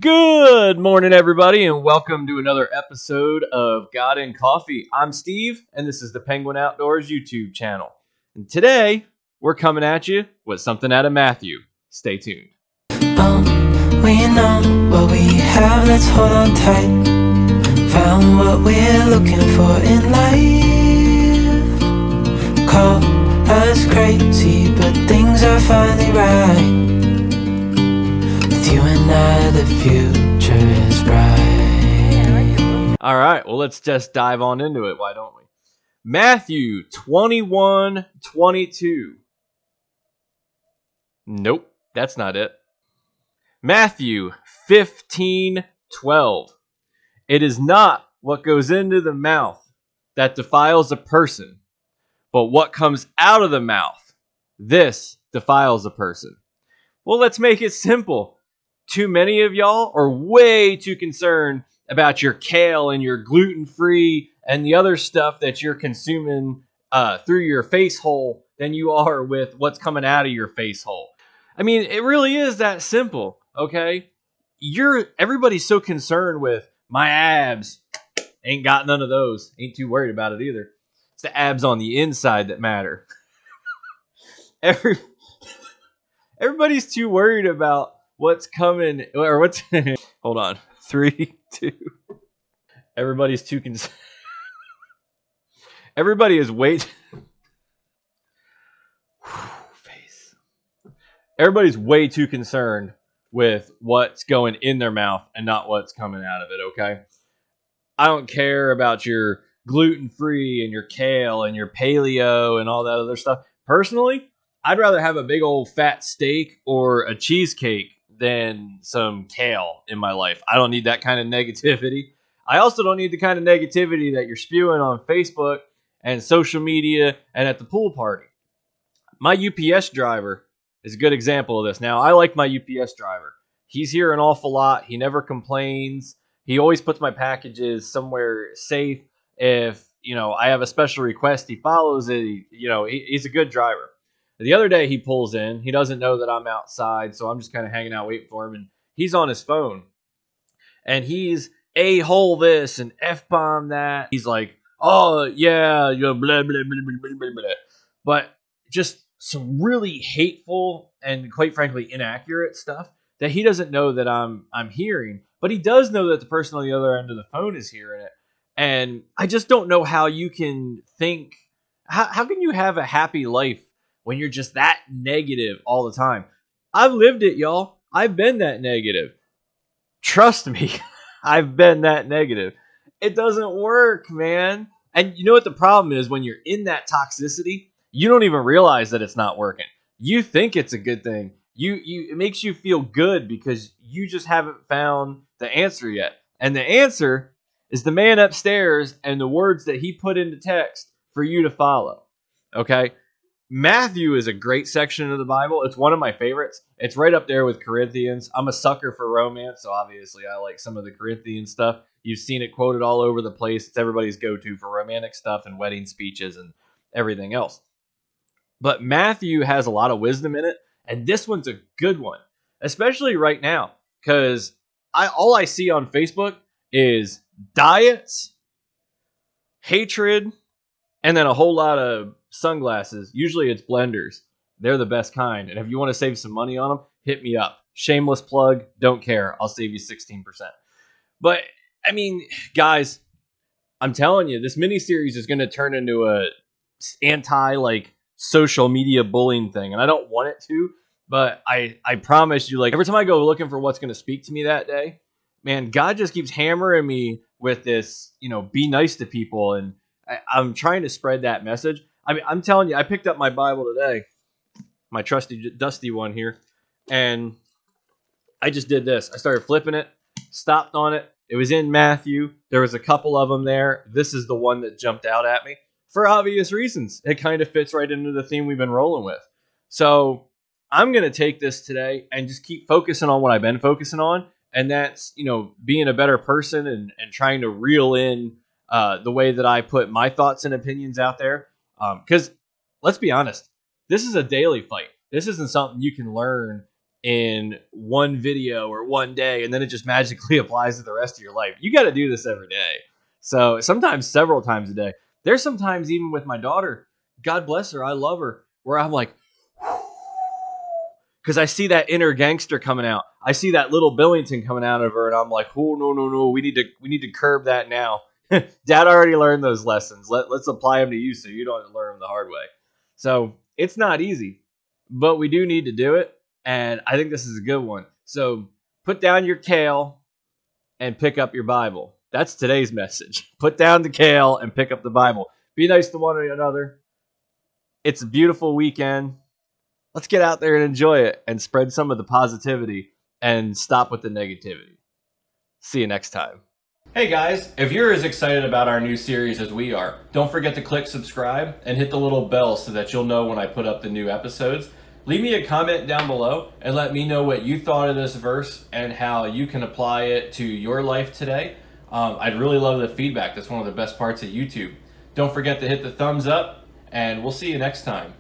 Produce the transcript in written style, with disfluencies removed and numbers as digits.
Good morning, everybody, and welcome to another episode of God and Coffee. I'm Steve, and this is the Penguin Outdoors YouTube channel. And today, we're coming at you with something out of Matthew. Stay tuned. We know what we have, let's hold on tight. Found what we're looking for in life. Call us crazy, but things are finally right. With you and I, the future is bright. All right, well, let's just dive on into it, why don't we? Matthew 21:22. Nope, that's not it. Matthew 15:12. It is not what goes into the mouth that defiles a person, but what comes out of the mouth, this defiles a person. Well, let's make it simple. Too many of y'all are way too concerned about your kale and your gluten-free and the other stuff that you're consuming through your face hole than you are with what's coming out of your face hole. I mean, it really is that simple, okay? Everybody's so concerned with my abs. Ain't got none of those. Ain't too worried about it either. It's the abs on the inside that matter. Everybody's too worried about what's coming or what's. Hold on. 3, 2. Everybody's too concerned. Everybody is face. Everybody's way too concerned with what's going in their mouth and not what's coming out of it, okay? I don't care about your gluten-free and your kale and your paleo and all that other stuff. Personally, I'd rather have a big old fat steak or a cheesecake than some kale in my life. I don't need that kind of negativity. I also don't need the kind of negativity that you're spewing on Facebook and social media and at the pool party. My UPS driver is a good example of this. Now, I like my UPS driver. He's here an awful lot. He never complains. He always puts my packages somewhere safe. If, I have a special request, he follows it. He's a good driver. The other day he pulls in. He doesn't know that I'm outside, so I'm just kind of hanging out waiting for him. And he's on his phone. And he's a-hole this and F-bomb that. He's like, oh, yeah, blah, blah, blah, blah, blah, blah. But just some really hateful and, quite frankly, inaccurate stuff that he doesn't know that I'm hearing. But he does know that the person on the other end of the phone is hearing it. And I just don't know how you can think. How can you have a happy life when you're just that negative all the time? I've lived it, y'all. I've been that negative. Trust me, I've been that negative. It doesn't work, man. And you know what the problem is? When you're in that toxicity, you don't even realize that it's not working. You think it's a good thing. It makes you feel good because you just haven't found the answer yet. And the answer is the man upstairs and the words that he put into text for you to follow. Okay? Matthew is a great section of the Bible. It's one of my favorites. It's right up there with Corinthians. I'm a sucker for romance, so obviously I like some of the Corinthian stuff. You've seen it quoted all over the place. It's everybody's go-to for romantic stuff and wedding speeches and everything else. But Matthew has a lot of wisdom in it, and this one's a good one, especially right now, because all I see on Facebook is diets, hatred, and then a whole lot of sunglasses. Usually it's blenders. They're the best kind. And if you want to save some money on them, hit me up. Shameless plug. Don't care. I'll save you 16%. But, I mean, guys, I'm telling you, this miniseries is going to turn into a social media bullying thing. And I don't want it to, but I promise you, every time I go looking for what's going to speak to me that day, man, God just keeps hammering me with this, be nice to people. And I'm trying to spread that message. I mean, I'm telling you, I picked up my Bible today, my trusty, dusty one here, and I just did this. I started flipping it, stopped on it. It was in Matthew. There was a couple of them there. This is the one that jumped out at me for obvious reasons. It kind of fits right into the theme we've been rolling with. So I'm going to take this today and just keep focusing on what I've been focusing on, and that's, being a better person and trying to reel in the way that I put my thoughts and opinions out there. Because let's be honest, this is a daily fight. This isn't something you can learn in one video or one day, and then it just magically applies to the rest of your life. You got to do this every day. So sometimes several times a day. There's sometimes even with my daughter, God bless her, I love her, where I'm like, because I see that inner gangster coming out. I see that little Billington coming out of her, and I'm like, oh no, we need to curb that now. Dad already learned those lessons. Let's apply them to you so you don't learn them the hard way. So it's not easy, but we do need to do it, and I think this is a good one. So put down your kale and pick up your Bible. That's today's message. Put down the kale and pick up the Bible. Be nice to one another. It's a beautiful weekend. Let's get out there and enjoy it and spread some of the positivity and stop with the negativity. See you next time. Hey guys, if you're as excited about our new series as we are, don't forget to click subscribe and hit the little bell so that you'll know when I put up the new episodes. Leave me a comment down below and let me know what you thought of this verse and how you can apply it to your life today. I'd really love the feedback. That's one of the best parts of YouTube. Don't forget to hit the thumbs up, and we'll see you next time.